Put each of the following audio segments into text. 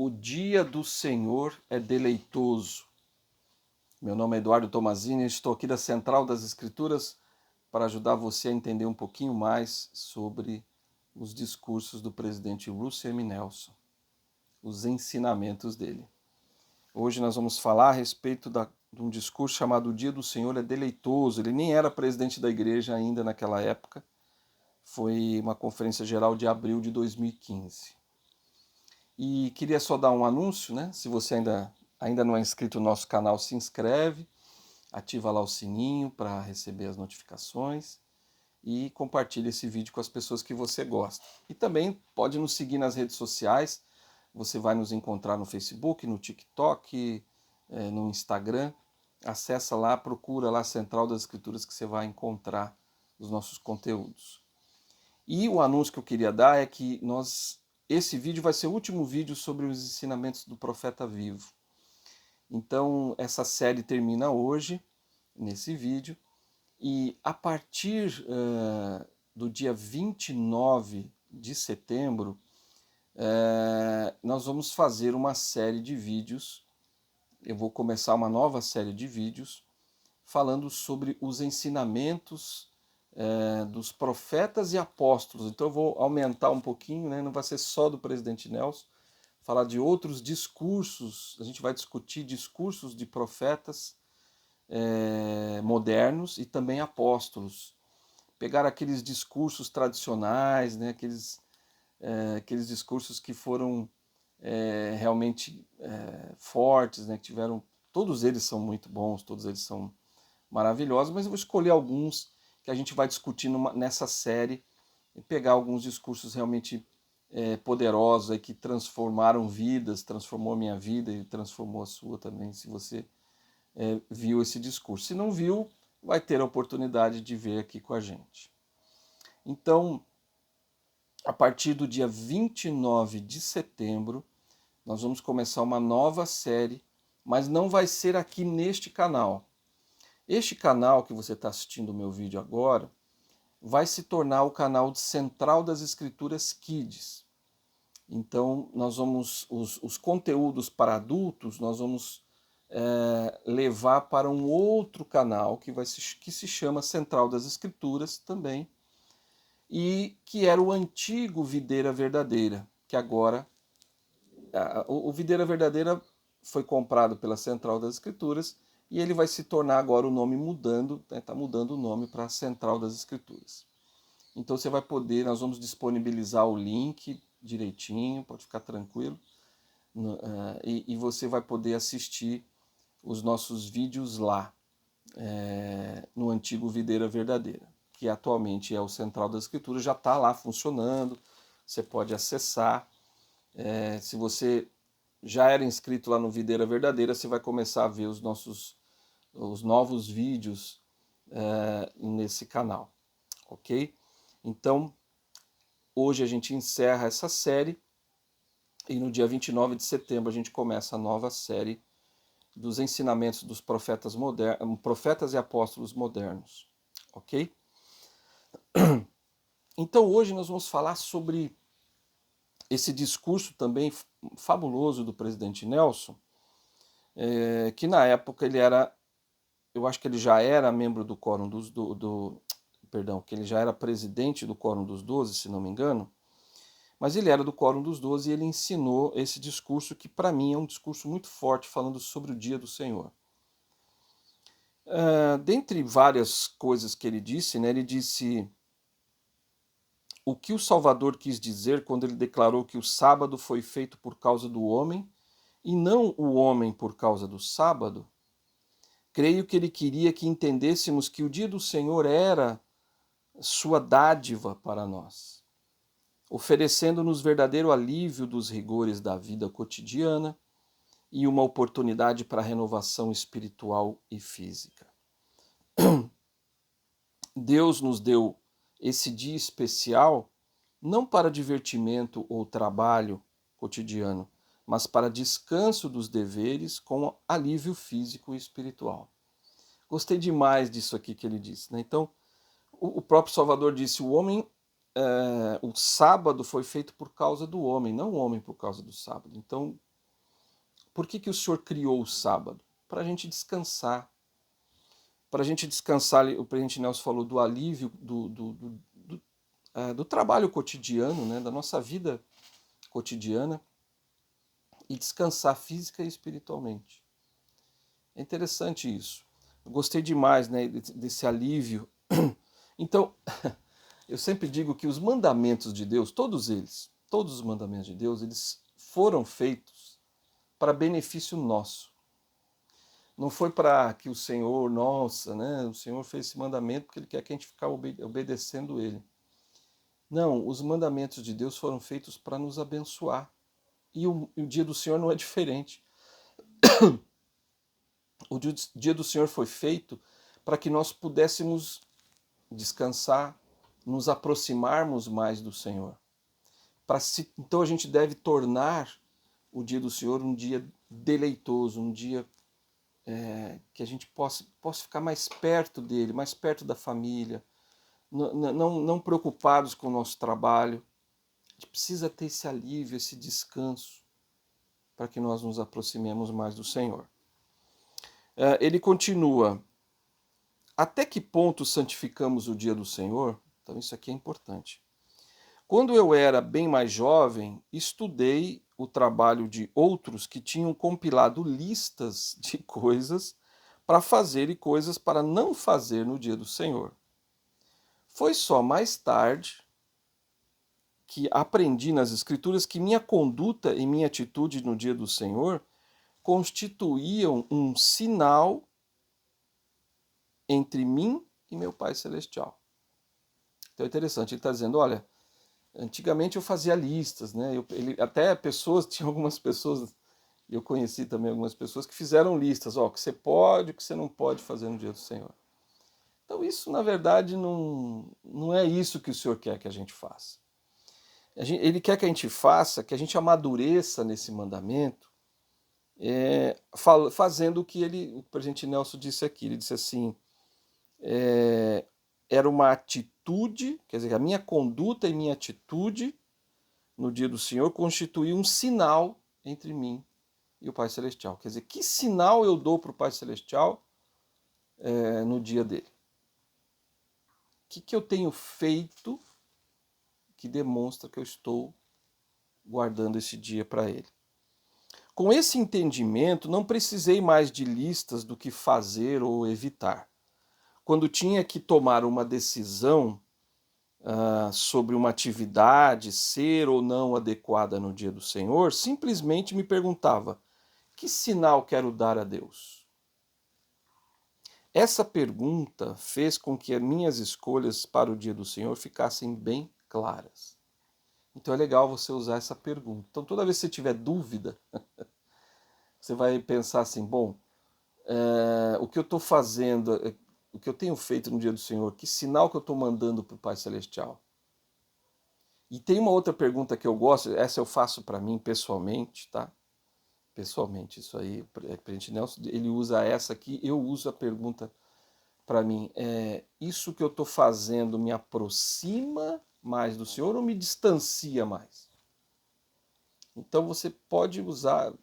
O dia do Senhor é deleitoso. Meu nome é Eduardo Tomazini, estou aqui da Central das Escrituras para ajudar você a entender um pouquinho mais sobre os discursos do presidente Russell M. Nelson, os ensinamentos dele. Hoje nós vamos falar a respeito de um discurso chamado O Dia do Senhor é Deleitoso. Ele nem era presidente da igreja ainda naquela época, foi uma conferência geral de abril de 2015. E queria só dar um anúncio, né? Se você ainda não é inscrito no nosso canal, se inscreve, ativa lá o sininho para receber as notificações e compartilhe esse vídeo com as pessoas que você gosta. E também pode nos seguir nas redes sociais, você vai nos encontrar no Facebook, no TikTok, no Instagram. Acessa lá, procura lá a Central das Escrituras que você vai encontrar os nossos conteúdos. E o anúncio que eu queria dar é que esse vídeo vai ser o último vídeo sobre os ensinamentos do profeta vivo. Então, essa série termina hoje, nesse vídeo, e a partir do dia 29 de setembro, nós vamos fazer uma série de vídeos. Eu vou começar uma nova série de vídeos falando sobre os ensinamentos dos profetas e apóstolos. Então eu vou aumentar um pouquinho, né? Não vai ser só do presidente Nelson, falar de outros discursos. A gente vai discutir discursos de profetas modernos e também apóstolos. Pegar aqueles discursos tradicionais, né? Aqueles discursos que foram realmente fortes, né? Que tiveram. Todos eles são muito bons, todos eles são maravilhosos, mas eu vou escolher alguns que a gente vai discutir nessa série e pegar alguns discursos realmente poderosos aí, que transformaram vidas, transformou a minha vida e transformou a sua também, se você viu esse discurso. Se não viu, vai ter a oportunidade de ver aqui com a gente. Então, a partir do dia 29 de setembro, nós vamos começar uma nova série, mas não vai ser aqui neste canal. Este canal que você está assistindo o meu vídeo agora vai se tornar o canal Central das Escrituras Kids. Então, nós vamos, os conteúdos para adultos, nós vamos levar para um outro canal que se chama Central das Escrituras também, e que era o antigo Videira Verdadeira, que agora, o Videira Verdadeira foi comprado pela Central das Escrituras, e ele vai se tornar agora o nome mudando, está mudando o nome para Central das Escrituras. Então você vai poder, nós vamos disponibilizar o link direitinho, pode ficar tranquilo, e você vai poder assistir os nossos vídeos lá, no antigo Videira Verdadeira, que atualmente é o Central das Escrituras, já está lá funcionando, você pode acessar. Se você já era inscrito lá no Videira Verdadeira, você vai começar a ver os novos vídeos nesse canal, ok? Então, hoje a gente encerra essa série e no dia 29 de setembro a gente começa a nova série dos ensinamentos dos profetas e apóstolos modernos, ok? Então hoje nós vamos falar sobre esse discurso também fabuloso do presidente Nelson, que na época eu acho que ele já era membro do Quórum que ele já era presidente do Quórum dos 12, se não me engano, mas ele era do Quórum dos 12 e ele ensinou esse discurso que para mim é um discurso muito forte, falando sobre o dia do Senhor. Dentre várias coisas que ele disse, né, ele disse o que o Salvador quis dizer quando ele declarou que o sábado foi feito por causa do homem e não o homem por causa do sábado. Creio que ele queria que entendêssemos que o dia do Senhor era sua dádiva para nós, oferecendo-nos verdadeiro alívio dos rigores da vida cotidiana e uma oportunidade para renovação espiritual e física. Deus nos deu esse dia especial não para divertimento ou trabalho cotidiano, mas para descanso dos deveres com alívio físico e espiritual. Gostei demais disso aqui que ele disse, né? Então, o próprio Salvador disse, o sábado foi feito por causa do homem, não o homem por causa do sábado. Então, por que o Senhor criou o sábado? Para a gente descansar. Para a gente descansar, o presidente Nelson falou do alívio do trabalho cotidiano, né, da nossa vida cotidiana, e descansar física e espiritualmente. É interessante isso. Eu gostei demais, né, desse alívio. Então, eu sempre digo que os mandamentos de Deus, todos os mandamentos de Deus, eles foram feitos para benefício nosso. Não foi para que o Senhor, nossa, né, o Senhor fez esse mandamento porque Ele quer que a gente fique obedecendo Ele. Não, os mandamentos de Deus foram feitos para nos abençoar. E o dia do Senhor não é diferente. O dia do Senhor foi feito para que nós pudéssemos descansar, nos aproximarmos mais do Senhor. Então a gente deve tornar o dia do Senhor um dia deleitoso, um dia que a gente possa ficar mais perto dele, mais perto da família, não preocupados com o nosso trabalho. A gente precisa ter esse alívio, esse descanso, para que nós nos aproximemos mais do Senhor. Ele continua: até que ponto santificamos o dia do Senhor? Então isso aqui é importante. Quando eu era bem mais jovem, estudei o trabalho de outros que tinham compilado listas de coisas para fazer e coisas para não fazer no dia do Senhor. Foi só mais tarde que aprendi nas Escrituras que minha conduta e minha atitude no dia do Senhor constituíam um sinal entre mim e meu Pai Celestial. Então é interessante, ele está dizendo, olha, antigamente eu fazia listas, né? Até tinha algumas pessoas, eu conheci também algumas pessoas que fizeram listas, ó, o que você pode, o que você não pode fazer no dia do Senhor. Então isso, na verdade, não é isso que o Senhor quer que a gente faça. Ele quer que a gente faça, que a gente amadureça nesse mandamento, fazendo o que o presidente Nelson disse aqui. Ele disse assim, era uma atitude, quer dizer, a minha conduta e minha atitude no dia do Senhor constituía um sinal entre mim e o Pai Celestial. Quer dizer, que sinal eu dou para o Pai Celestial no dia dele? O que eu tenho feito que demonstra que eu estou guardando esse dia para ele? Com esse entendimento, não precisei mais de listas do que fazer ou evitar. Quando tinha que tomar uma decisão sobre uma atividade ser ou não adequada no dia do Senhor, simplesmente me perguntava: que sinal quero dar a Deus? Essa pergunta fez com que as minhas escolhas para o dia do Senhor ficassem bem claras. Então é legal você usar essa pergunta. Então toda vez que você tiver dúvida, você vai pensar assim, bom, o que eu estou fazendo, o que eu tenho feito no dia do Senhor, que sinal que eu estou mandando para o Pai Celestial? E tem uma outra pergunta que eu gosto, essa eu faço para mim pessoalmente, tá? Pessoalmente, isso aí, o presidente Nelson, ele usa essa aqui, eu uso a pergunta para mim, isso que eu estou fazendo me aproxima mais do Senhor ou me distancia mais? Então você pode usar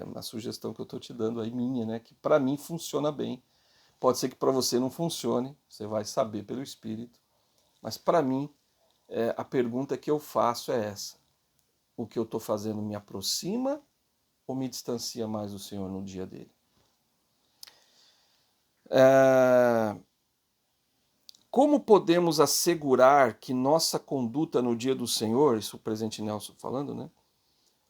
uma sugestão que eu estou te dando aí, minha, né, que para mim funciona bem. Pode ser que para você não funcione, você vai saber pelo Espírito, mas para mim a pergunta que eu faço é essa: o que eu estou fazendo me aproxima ou me distancia mais do Senhor no dia dele? Como podemos assegurar que nossa conduta no dia do Senhor, isso o presidente Nelson falando, né?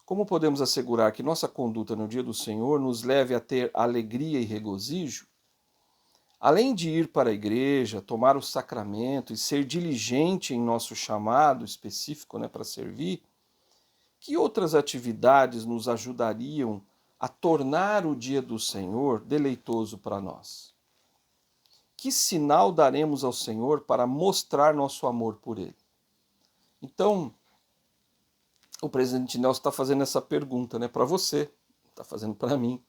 Como podemos assegurar que nossa conduta no dia do Senhor nos leve a ter alegria e regozijo? Além de ir para a igreja, tomar o sacramento e ser diligente em nosso chamado específico, né, para servir, que outras atividades nos ajudariam a tornar o dia do Senhor deleitoso para nós? Que sinal daremos ao Senhor para mostrar nosso amor por Ele? Então, o presidente Nelson está fazendo essa pergunta, né, para você, está fazendo para mim.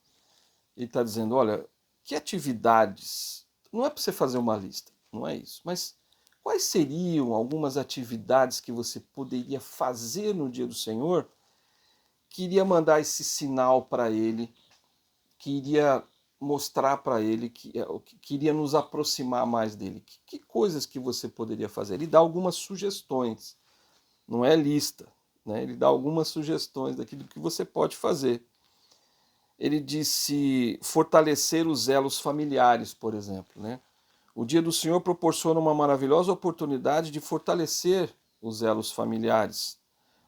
Ele está dizendo, olha, que atividades, não é para você fazer uma lista, não é isso, mas quais seriam algumas atividades que você poderia fazer no dia do Senhor iria mandar esse sinal para ele, que iria mostrar para ele, que iria nos aproximar mais dele? Que coisas que você poderia fazer? Ele dá algumas sugestões, não é lista, né? Ele dá algumas sugestões daquilo que você pode fazer. Ele disse fortalecer os elos familiares, por exemplo, né? O Dia do Senhor proporciona uma maravilhosa oportunidade de fortalecer os elos familiares.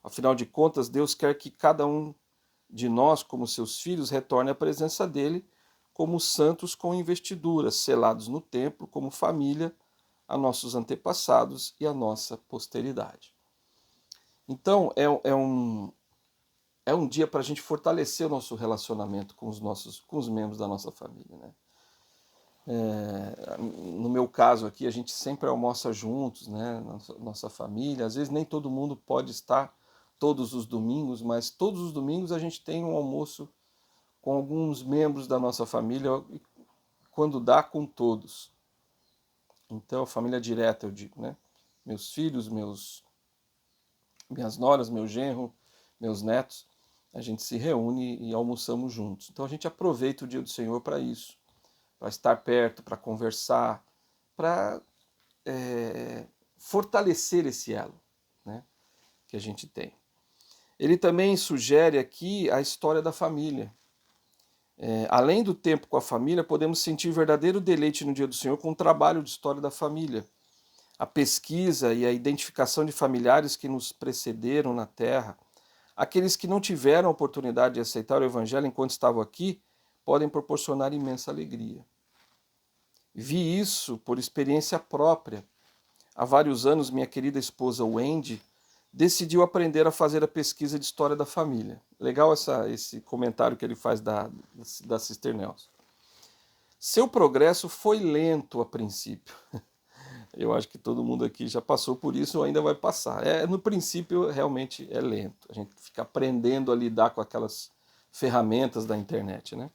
Afinal de contas, Deus quer que cada um de nós, como seus filhos, retorne à presença dele como santos com investiduras, selados no templo, como família, a nossos antepassados e a nossa posteridade. Então, é um dia para a gente fortalecer o nosso relacionamento com os membros da nossa família, né? No meu caso aqui, a gente sempre almoça juntos, né? Nossa família. Às vezes nem todo mundo pode estar todos os domingos, mas todos os domingos a gente tem um almoço com alguns membros da nossa família, quando dá, com todos. Então, família direta, eu digo, né? Meus filhos, minhas noras, meu genro, meus netos, a gente se reúne e almoçamos juntos. Então a gente aproveita o Dia do Senhor para isso, para estar perto, para conversar, para fortalecer esse elo, né, que a gente tem. Ele também sugere aqui a história da família. Além do tempo com a família, podemos sentir verdadeiro deleite no Dia do Senhor com o trabalho de história da família. A pesquisa e a identificação de familiares que nos precederam na Terra. Aqueles que não tiveram a oportunidade de aceitar o Evangelho enquanto estavam aqui, podem proporcionar imensa alegria. Vi isso por experiência própria. Há vários anos, minha querida esposa Wendy decidiu aprender a fazer a pesquisa de história da família. Legal esse comentário que ele faz da Sister Nelson. Seu progresso foi lento a princípio. Eu acho que todo mundo aqui já passou por isso ou ainda vai passar. No princípio, realmente é lento. A gente fica aprendendo a lidar com aquelas ferramentas da internet, né?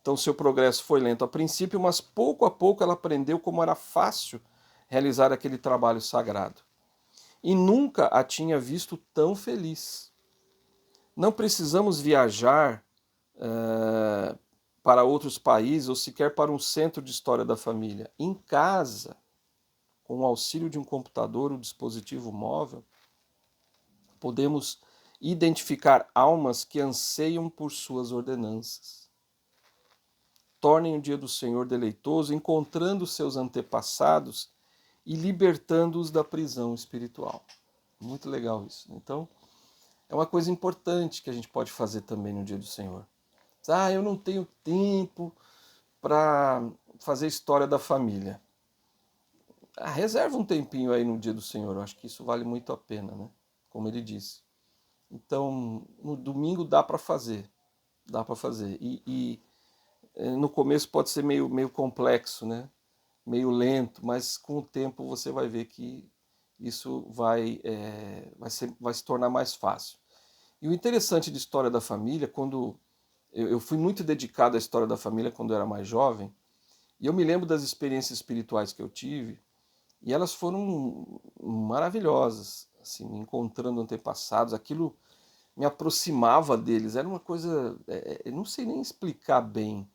Então, seu progresso foi lento a princípio, mas pouco a pouco ela aprendeu como era fácil realizar aquele trabalho sagrado. E nunca a tinha visto tão feliz. Não precisamos viajar para outros países ou sequer para um centro de história da família. Em casa, com o auxílio de um computador ou dispositivo móvel, podemos identificar almas que anseiam por suas ordenanças. Tornem o Dia do Senhor deleitoso, encontrando seus antepassados e libertando-os da prisão espiritual. Muito legal isso. Então, é uma coisa importante que a gente pode fazer também no Dia do Senhor. Eu não tenho tempo para fazer história da família. Reserva um tempinho aí no Dia do Senhor, eu acho que isso vale muito a pena, né? Como ele disse. Então, no domingo dá para fazer. E no começo pode ser meio complexo, né? Meio lento, mas com o tempo você vai ver que isso vai se tornar mais fácil. E o interessante de história da família, quando eu fui muito dedicado à história da família quando eu era mais jovem, e eu me lembro das experiências espirituais que eu tive, e elas foram maravilhosas, assim, encontrando antepassados, aquilo me aproximava deles, era uma coisa, eu não sei nem explicar bem,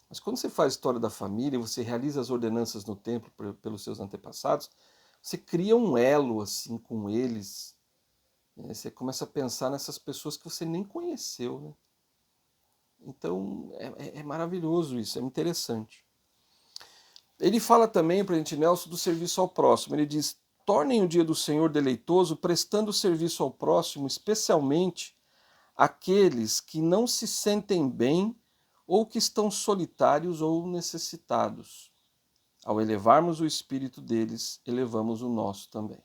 mas quando você faz a história da família, você realiza as ordenanças no templo pelos seus antepassados, você cria um elo assim com eles, né? Você começa a pensar nessas pessoas que você nem conheceu, né? Então é maravilhoso isso, é interessante. Ele fala também, o presidente Nelson, do serviço ao próximo. Ele diz: tornem o Dia do Senhor deleitoso, prestando serviço ao próximo, especialmente aqueles que não se sentem bem ou que estão solitários ou necessitados. Ao elevarmos o espírito deles, elevamos o nosso também.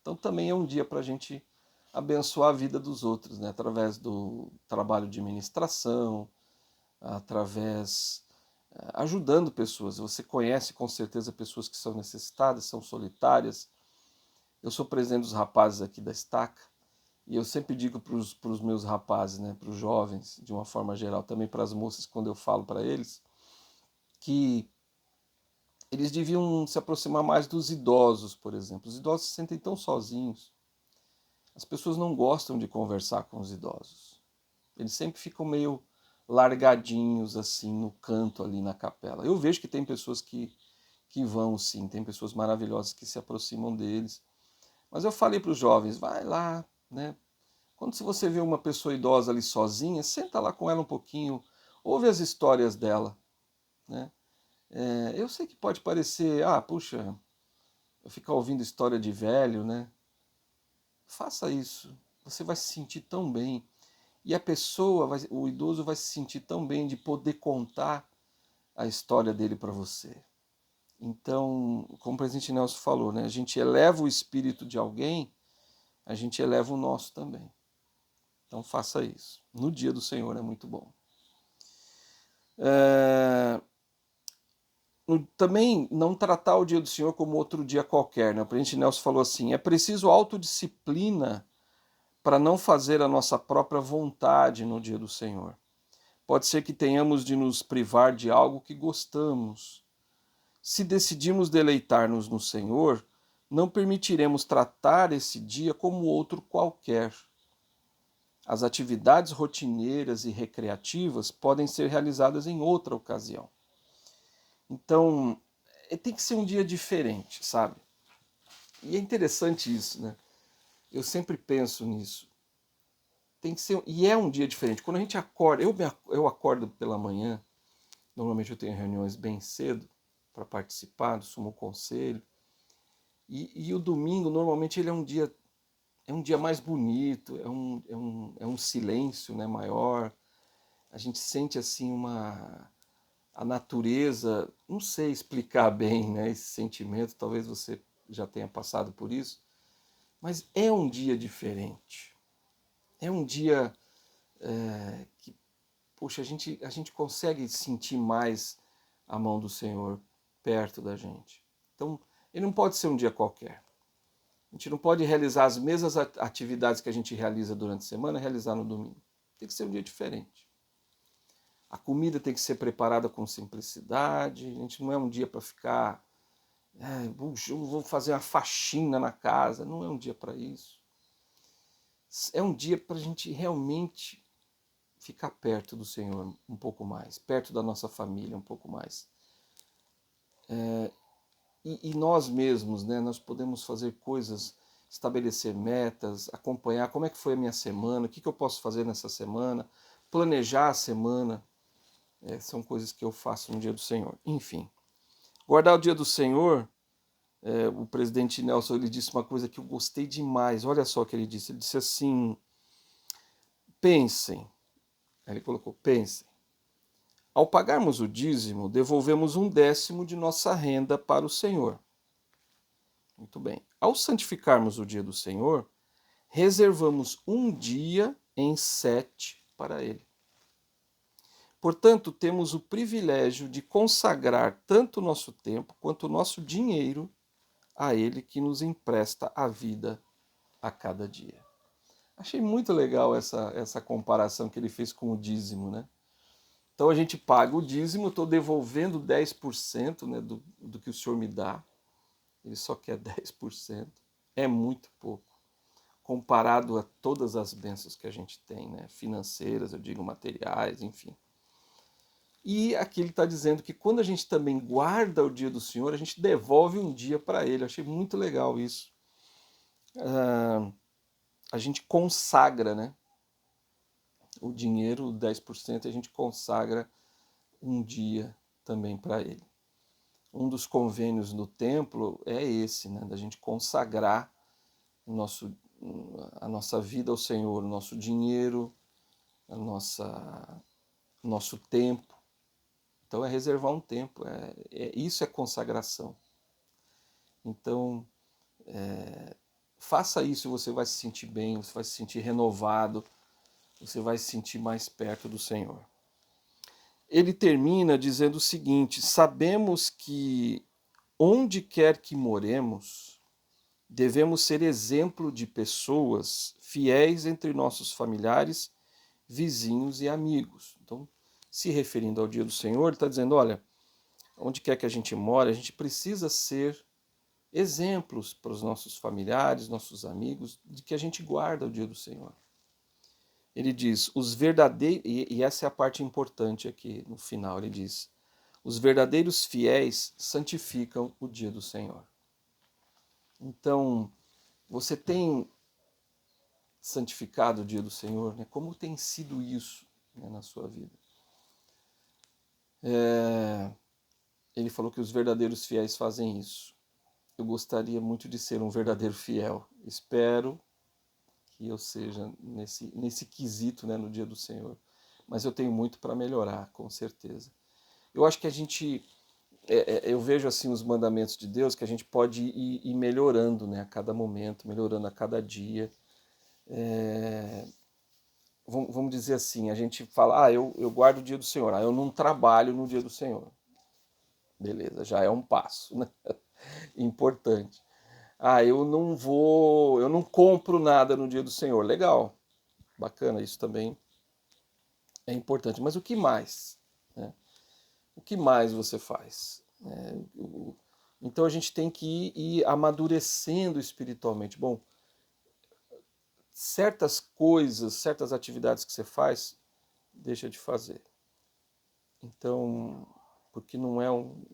Então também é um dia para a gente abençoar a vida dos outros, né? Através do trabalho de ministração, através ajudando pessoas. Você conhece com certeza pessoas que são necessitadas, são solitárias. Eu sou presidente dos rapazes aqui da Estaca e eu sempre digo para os meus rapazes, né, para os jovens, de uma forma geral, também para as moças, quando eu falo para eles, que eles deviam se aproximar mais dos idosos, por exemplo. Os idosos se sentem tão sozinhos. As pessoas não gostam de conversar com os idosos. Eles sempre ficam meio largadinhos assim no canto ali na capela. Eu vejo que tem pessoas que vão sim, tem pessoas maravilhosas que se aproximam deles. Mas eu falei para os jovens, vai lá, né? Quando você vê uma pessoa idosa ali sozinha, senta lá com ela um pouquinho, ouve as histórias dela, né? Eu sei que pode parecer, puxa, eu ficar ouvindo história de velho, né? Faça isso, você vai se sentir tão bem. E a pessoa, o idoso vai se sentir tão bem de poder contar a história dele para você. Então, como o presidente Nelson falou, né? A gente eleva o espírito de alguém, a gente eleva o nosso também. Então faça isso. No dia do Senhor é muito bom. Também não tratar o dia do Senhor como outro dia qualquer. Né? O presidente Nelson falou assim, é preciso autodisciplina para não fazer a nossa própria vontade no dia do Senhor. Pode ser que tenhamos de nos privar de algo que gostamos. Se decidimos deleitar-nos no Senhor, não permitiremos tratar esse dia como outro qualquer. As atividades rotineiras e recreativas podem ser realizadas em outra ocasião. Então, tem que ser um dia diferente, sabe? E é interessante isso, né? Eu sempre penso nisso. Tem que ser, e é um dia diferente. Quando a gente acorda, eu acordo pela manhã, normalmente eu tenho reuniões bem cedo para participar do Sumo Conselho, e o domingo, normalmente, ele é um dia mais bonito, é um silêncio, né, maior. A gente sente assim a natureza, não sei explicar bem, né, esse sentimento, talvez você já tenha passado por isso, mas é um dia diferente. É um dia que, poxa, a gente consegue sentir mais a mão do Senhor perto da gente. Então, ele não pode ser um dia qualquer. A gente não pode realizar as mesmas atividades que a gente realiza durante a semana, realizar no domingo. Tem que ser um dia diferente. A comida tem que ser preparada com simplicidade. A gente não é um dia para ficar, vou fazer uma faxina na casa. Não é um dia para isso. É um dia para a gente realmente ficar perto do Senhor um pouco mais, perto da nossa família um pouco mais. E nós mesmos, né, nós podemos fazer coisas, estabelecer metas, acompanhar como é que foi a minha semana, o que eu posso fazer nessa semana, planejar a semana. São coisas que eu faço no dia do Senhor. Enfim, guardar o dia do Senhor, o presidente Nelson ele disse uma coisa que eu gostei demais. Olha só o que ele disse. Ele disse assim, pensem. Ele colocou, pensem. Ao pagarmos o dízimo, devolvemos 1/10 de nossa renda para o Senhor. Muito bem. Ao santificarmos o dia do Senhor, reservamos um dia em 7 para Ele. Portanto, temos o privilégio de consagrar tanto o nosso tempo quanto o nosso dinheiro a Ele que nos empresta a vida a cada dia. Achei muito legal essa comparação que ele fez com o dízimo, né? Então a gente paga o dízimo, estou devolvendo 10%, né, do que o Senhor me dá. Ele só quer 10%. É muito pouco, comparado a todas as bênçãos que a gente tem, né? Financeiras, eu digo materiais, enfim. E aqui ele está dizendo que quando a gente também guarda o dia do Senhor, a gente devolve um dia para Ele. Eu achei muito legal isso. A gente consagra, né? O dinheiro, 10%, a gente consagra um dia também para Ele. Um dos convênios no templo é esse, né? Da gente consagrar a nossa vida ao Senhor, o nosso dinheiro, nosso tempo. Então é reservar um tempo, isso é consagração. Então, faça isso, você vai se sentir bem, você vai se sentir renovado, você vai se sentir mais perto do Senhor. Ele termina dizendo o seguinte: sabemos que onde quer que moremos, devemos ser exemplo de pessoas fiéis entre nossos familiares, vizinhos e amigos. Então, se referindo ao dia do Senhor, ele está dizendo, olha, onde quer que a gente more, a gente precisa ser exemplos para os nossos familiares, nossos amigos, de que a gente guarda o dia do Senhor. Ele diz, os verdadeiros, e essa é a parte importante aqui no final, ele diz, os verdadeiros fiéis santificam o dia do Senhor. Então, você tem santificado o dia do Senhor, né? Como tem sido isso, né, na sua vida? Ele falou que os verdadeiros fiéis fazem isso. Eu gostaria muito de ser um verdadeiro fiel. Espero que eu seja nesse quesito, né, no dia do Senhor. Mas eu tenho muito para melhorar, com certeza. Eu acho que a gente, eu vejo assim os mandamentos de Deus que a gente pode ir melhorando, né, a cada momento, melhorando a cada dia. Vamos dizer assim, a gente fala, eu guardo o dia do Senhor, eu não trabalho no dia do Senhor. Beleza, já é um passo, né? Importante. Eu não compro nada no dia do Senhor. Legal, bacana, isso também é importante. Mas o que mais? Né? O que mais você faz? Então a gente tem que ir amadurecendo espiritualmente. Bom, certas coisas, certas atividades que você faz, deixa de fazer. Então, porque não é um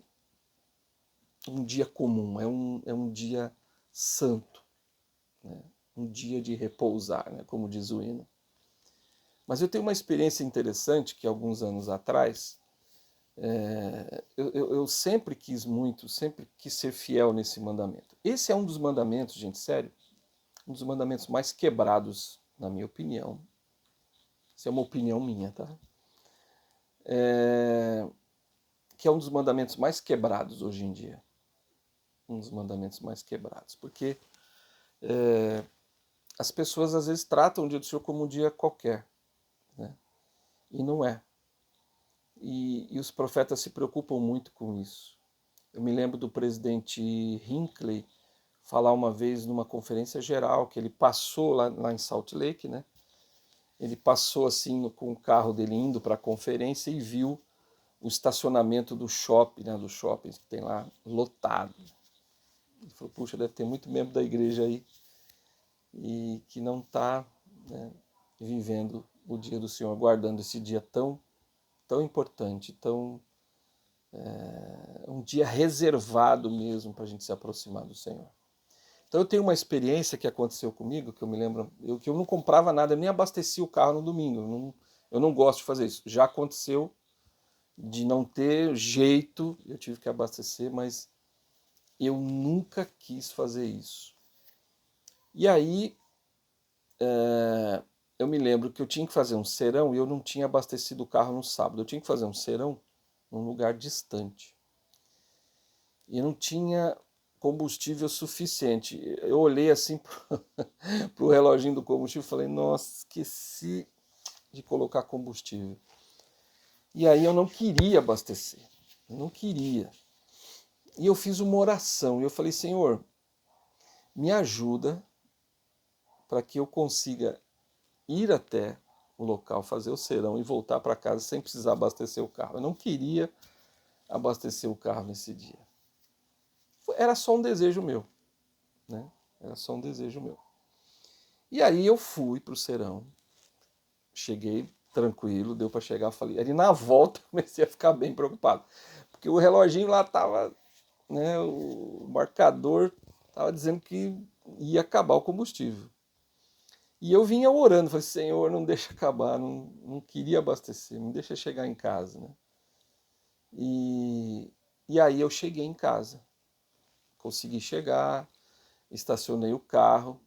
dia comum, é um dia santo, né? Um dia de repousar, né? Como diz o hino. Mas eu tenho uma experiência interessante que alguns anos atrás, eu sempre quis muito, sempre quis ser fiel nesse mandamento. Esse é um dos mandamentos, gente, sério, um dos mandamentos mais quebrados, na minha opinião. Isso é uma opinião minha, tá? Que é um dos mandamentos mais quebrados hoje em dia. Um dos mandamentos mais quebrados. Porque as pessoas às vezes tratam o dia do Senhor como um dia qualquer, né? E não é. E os profetas se preocupam muito com isso. Eu me lembro do presidente Hinckley falar uma vez numa conferência geral que ele passou lá em Salt Lake, né? Ele passou assim com o carro dele indo para a conferência e viu o estacionamento do shopping, né, dos shoppings que tem lá, lotado. Ele falou, puxa, deve ter muito membro da igreja aí e que não está, né, vivendo o dia do Senhor, aguardando esse dia tão importante, um dia reservado mesmo para a gente se aproximar do Senhor. Então eu tenho uma experiência que aconteceu comigo, que eu me lembro, que eu não comprava nada, eu nem abastecia o carro no domingo, eu não gosto de fazer isso. Já aconteceu de não ter jeito, eu tive que abastecer, mas eu nunca quis fazer isso. E aí eu me lembro que eu tinha que fazer um serão e eu não tinha abastecido o carro no sábado. Eu tinha que fazer um serão num lugar distante. E não tinha combustível suficiente. Eu olhei assim para o reloginho do combustível e falei, nossa, esqueci de colocar combustível. E aí eu não queria abastecer. Eu não queria. E eu fiz uma oração. E eu falei, Senhor, me ajuda para que eu consiga ir até o local, fazer o serão e voltar para casa sem precisar abastecer o carro. Eu não queria abastecer o carro nesse dia. Era só um desejo meu, né? Era só um desejo meu. E aí eu fui para o serão, cheguei tranquilo, deu para chegar, falei, ali na volta comecei a ficar bem preocupado, porque o reloginho lá estava, né, o marcador estava dizendo que ia acabar o combustível. E eu vinha orando, falei, Senhor, não deixa acabar, não queria abastecer, não deixa chegar em casa, né? E aí eu cheguei em casa, consegui chegar, estacionei o carro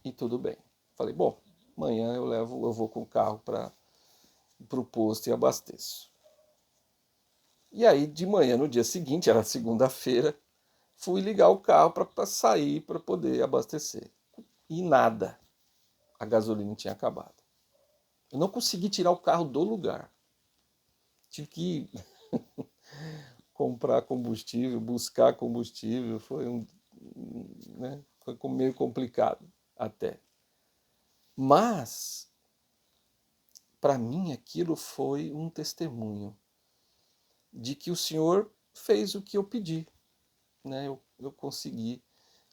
e tudo bem. Falei, bom, amanhã eu vou com o carro para o posto e abasteço. E aí de manhã, no dia seguinte, era segunda-feira, fui ligar o carro para sair para poder abastecer. E nada, a gasolina tinha acabado. Eu não consegui tirar o carro do lugar. Tive que comprar combustível, buscar combustível, né, foi meio complicado até. Mas, para mim, aquilo foi um testemunho de que o Senhor fez o que eu pedi, né? Eu consegui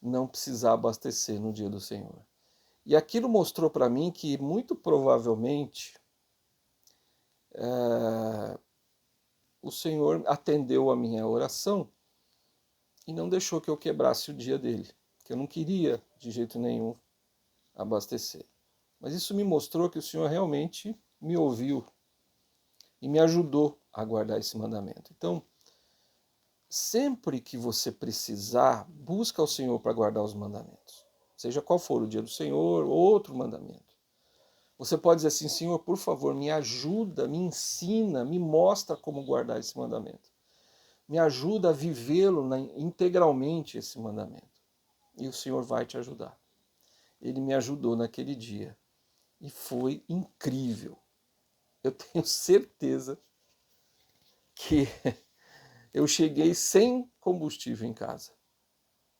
não precisar abastecer no dia do Senhor. E aquilo mostrou para mim que, muito provavelmente, o Senhor atendeu a minha oração e não deixou que eu quebrasse o dia dele, que eu não queria, de jeito nenhum, abastecer. Mas isso me mostrou que o Senhor realmente me ouviu e me ajudou a guardar esse mandamento. Então, sempre que você precisar, busca o Senhor para guardar os mandamentos. Seja qual for o dia do Senhor ou outro mandamento. Você pode dizer assim: Senhor, por favor, me ajuda, me ensina, me mostra como guardar esse mandamento. Me ajuda a vivê-lo integralmente, esse mandamento. E o Senhor vai te ajudar. Ele me ajudou naquele dia. E foi incrível. Eu tenho certeza que eu cheguei sem combustível em casa.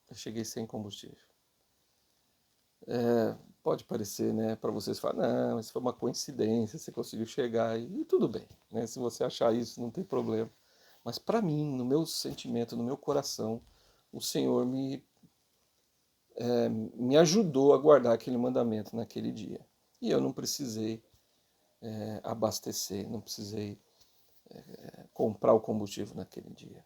Eu cheguei sem combustível. Pode parecer, né, para vocês falar, não, isso foi uma coincidência, você conseguiu chegar e tudo bem, né? Se você achar isso, não tem problema. Mas para mim, no meu sentimento, no meu coração, o Senhor me ajudou a guardar aquele mandamento naquele dia. E eu não precisei abastecer, não precisei comprar o combustível naquele dia.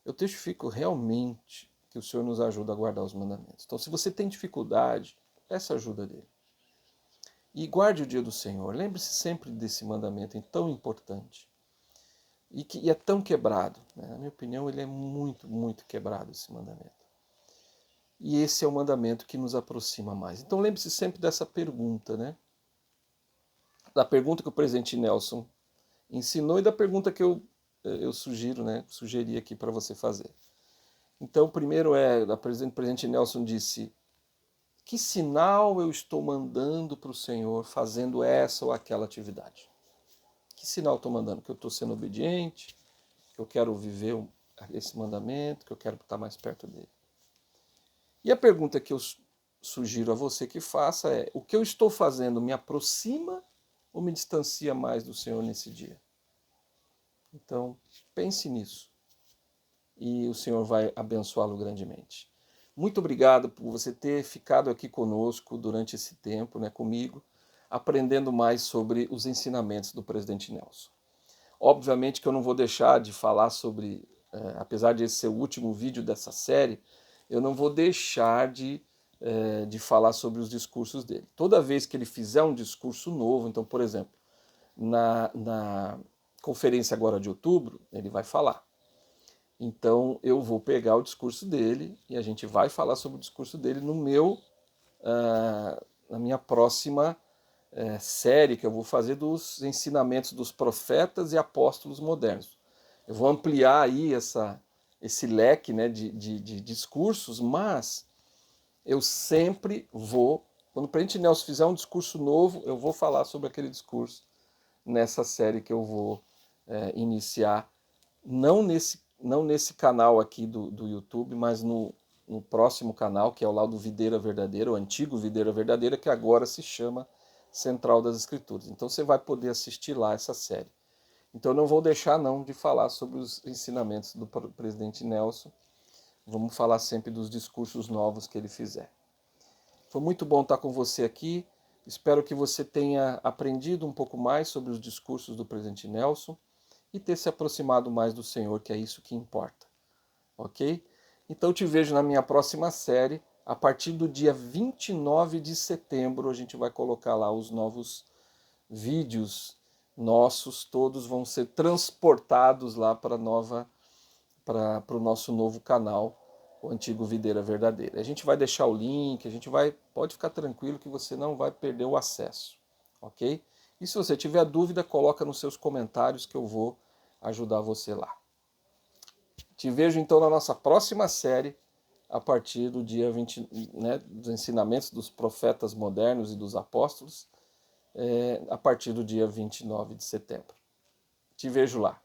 Eu testifico realmente que o Senhor nos ajuda a guardar os mandamentos. Então, se você tem dificuldade, peça ajuda dele. E guarde o dia do Senhor. Lembre-se sempre desse mandamento tão importante. E é tão quebrado. Né? Na minha opinião, ele é muito, muito quebrado, esse mandamento. E esse é o mandamento que nos aproxima mais. Então lembre-se sempre dessa pergunta, né? Da pergunta que o presidente Nelson ensinou e da pergunta que eu sugiro, né? Sugeri aqui para você fazer. Então, primeiro o presidente Nelson disse: que sinal eu estou mandando para o Senhor fazendo essa ou aquela atividade? Que sinal estou mandando? Que eu estou sendo obediente, que eu quero viver esse mandamento, que eu quero estar mais perto dele. E a pergunta que eu sugiro a você que faça é: o que eu estou fazendo me aproxima ou me distancia mais do Senhor nesse dia? Então, pense nisso e o Senhor vai abençoá-lo grandemente. Muito obrigado por você ter ficado aqui conosco durante esse tempo, né, comigo, aprendendo mais sobre os ensinamentos do presidente Nelson. Obviamente que eu não vou deixar de falar sobre, apesar de esse ser o último vídeo dessa série, eu não vou deixar de falar sobre os discursos dele. Toda vez que ele fizer um discurso novo, então, por exemplo, na conferência agora de outubro, ele vai falar. Então, eu vou pegar o discurso dele e a gente vai falar sobre o discurso dele na minha próxima série que eu vou fazer dos ensinamentos dos profetas e apóstolos modernos. Eu vou ampliar aí esse leque, né, de discursos, mas eu sempre vou, quando o presidente Nelson fizer um discurso novo, eu vou falar sobre aquele discurso nessa série que eu vou iniciar, não nesse canal aqui do YouTube, mas no próximo canal, que é o lá do Videira Verdadeira, o antigo Videira Verdadeira, que agora se chama Central das Escrituras. Então você vai poder assistir lá essa série. Então eu não vou deixar não de falar sobre os ensinamentos do presidente Nelson. Vamos falar sempre dos discursos novos que ele fizer. Foi muito bom estar com você aqui. Espero que você tenha aprendido um pouco mais sobre os discursos do presidente Nelson e ter se aproximado mais do Senhor, que é isso que importa. Ok? Então te vejo na minha próxima série. A partir do dia 29 de setembro, a gente vai colocar lá os novos vídeos nossos, todos vão ser transportados lá para o nosso novo canal, o antigo Videira Verdadeira. A gente vai deixar o link, pode ficar tranquilo que você não vai perder o acesso, ok? E se você tiver dúvida, coloca nos seus comentários que eu vou ajudar você lá. Te vejo então na nossa próxima série, a partir do dia 20, né, dos ensinamentos dos profetas modernos e dos apóstolos, a partir do dia 29 de setembro. Te vejo lá.